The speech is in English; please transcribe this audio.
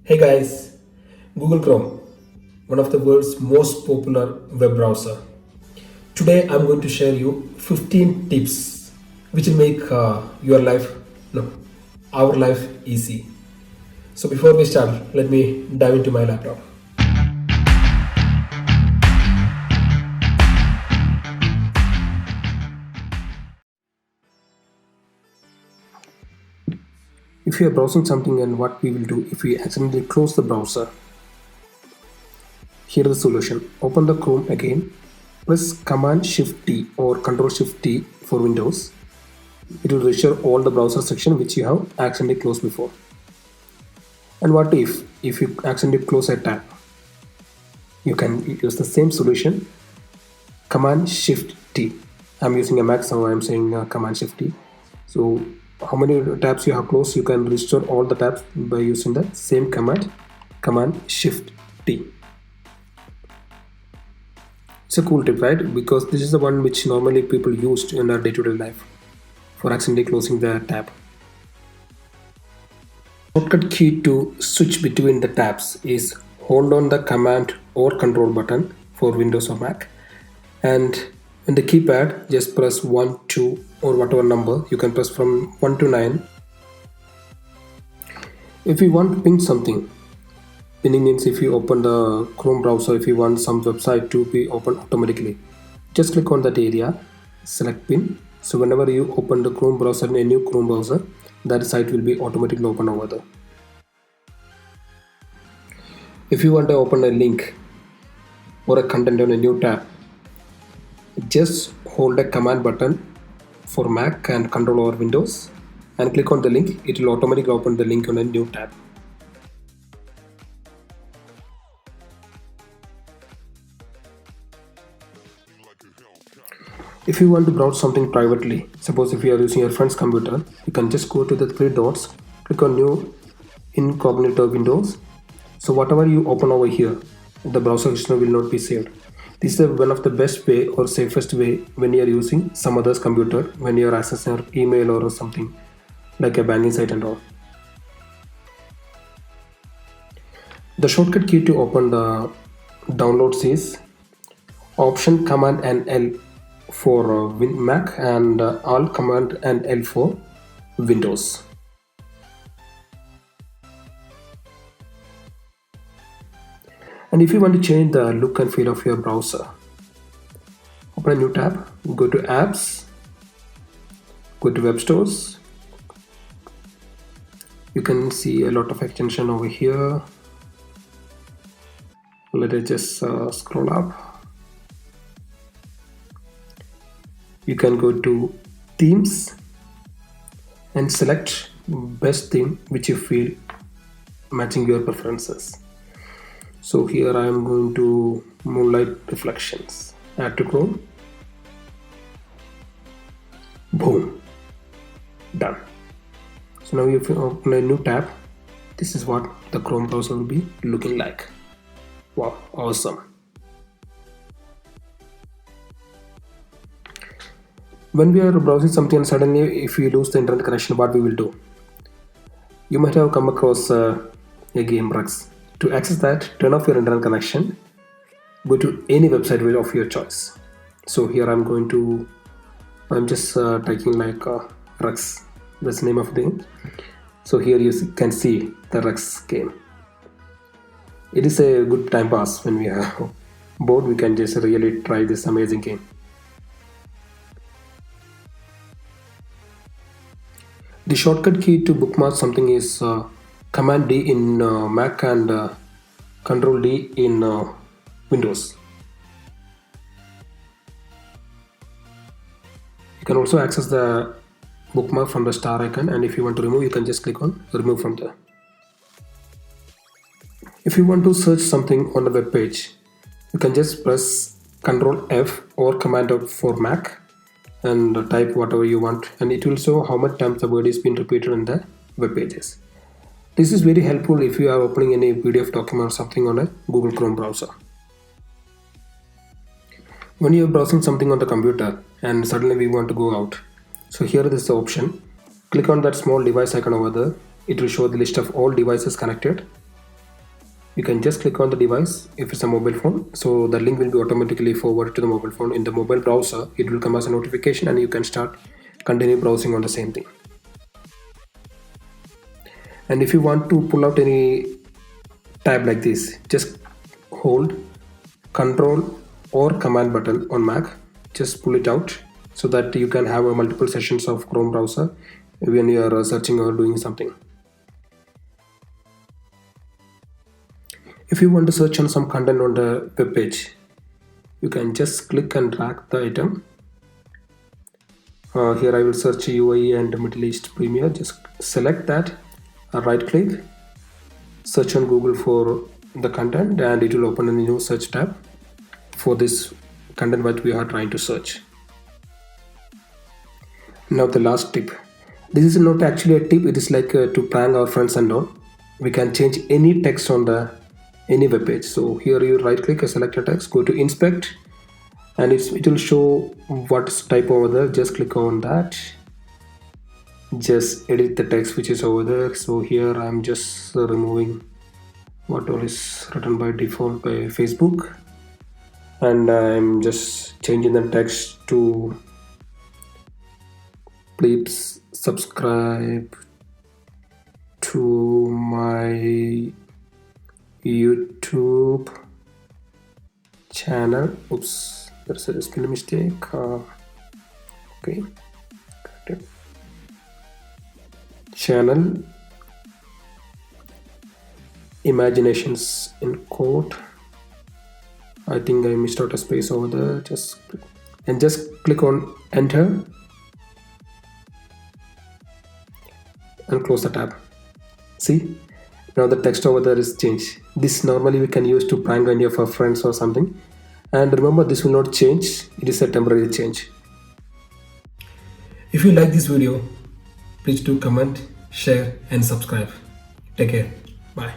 Hey guys, Google Chrome, one of the world's most popular web browser. Today I'm going to share you 15 tips which will make your life, no, our life easy. So before we start, let me dive into my laptop. If you are browsing something and what we will do if we accidentally close the browser, here is the solution. Open the Chrome again, press Command Shift T or Control Shift T for Windows. It will restore all the browser section which you have accidentally closed before. And what if you accidentally close a tab? You can use the same solution, Command Shift T. I'm using a Mac, so I'm saying Command Shift T. So how many tabs you have closed, you can restore all the tabs by using the same command, Command Shift T. It's a cool tip, right? Because this is the one which normally people use in their day-to-day life for accidentally closing the tab. Shortcut key to switch between the tabs is hold on the command or control button for Windows or Mac, and in the keypad just press 1, 2 or whatever number. You can press from 1 to 9. If you want to ping something, pinning means if you open the Chrome browser, if you want some website to be opened automatically, just click on that area, select pin. So whenever you open the Chrome browser in a new Chrome browser, that site will be automatically open over there. If you want to open a link or a content on a new tab, just hold a command button for Mac and control over Windows and click on the link. It will automatically open the link on a new tab. If you want to browse something privately, suppose if you are using your friend's computer, you can just go to the three dots, click on new Incognito Windows. So whatever you open over here, the browser history will not be saved. This is one of the best way or safest way when you are using some other's computer, when you are accessing your email or something like a banking site and all. The shortcut key to open the downloads is Option Command and L for Mac and Alt Command and L for Windows. And if you want to change the look and feel of your browser, open a new tab, go to Apps, go to Web Stores. You can see a lot of extension over here. Let us just scroll up. You can go to Themes and select best theme which you feel matching your preferences. So here I am going to Moonlight Reflections. Add to Chrome. Boom. Done. So now if you open a new tab, this is what the Chrome browser will be looking like. Wow, awesome. When we are browsing something and suddenly if we lose the internet connection, what we will do? You might have come across a game Rux. To access that, turn off your internet connection, go to any website of your choice. So here I'm just typing like Rux, that's the name of the game. So here you can see the Rux game. It is a good time pass when we are bored, we can just really try this amazing game. The shortcut key to bookmark something is Command D in Mac and Control D in Windows. You can also access the bookmark from the star icon, and if you want to remove, you can just click on remove from there. If you want to search something on the web page, you can just press Control F or Command F for Mac and type whatever you want, and it will show how much times the word is being repeated in the web pages. This is very helpful if you are opening any PDF document or something on a Google Chrome browser. When you are browsing something on the computer and suddenly we want to go out, so here is the option. Click on that small device icon over there. It will show the list of all devices connected. You can just click on the device if it's a mobile phone, so the link will be automatically forwarded to the mobile phone. In the mobile browser, it will come as a notification and you can continue browsing on the same thing. And if you want to pull out any tab like this, just hold Control or Command button on Mac, just pull it out so that you can have multiple sessions of Chrome browser when you are searching or doing something. If you want to search on some content on the web page, you can just click and drag the item. Here I will search UAE and Middle East Premier. Just select that, right click, search on Google for the content, and it will open a new search tab for this content that we are trying to search. Now the last tip. This is not actually a tip, it is like to prank our friends and all. We can change any text on any web page. So here you right click, select a text, go to inspect, and it will show what's type over there. Just click on that, just edit the text which is over there. So here I'm just removing what all is written by default by Facebook, and I'm just changing the text to please subscribe to my YouTube channel. Oops, there's a spelling mistake. Okay, correct it. Channel Imaginations in quote. I think I missed out a space over there. Just click on enter and close the tab. See, now the text over there is changed. This normally we can use to prank any of our friends or something. And remember, this will not change. It is a temporary change. If you like this video, please do comment, share and subscribe. Take care. Bye.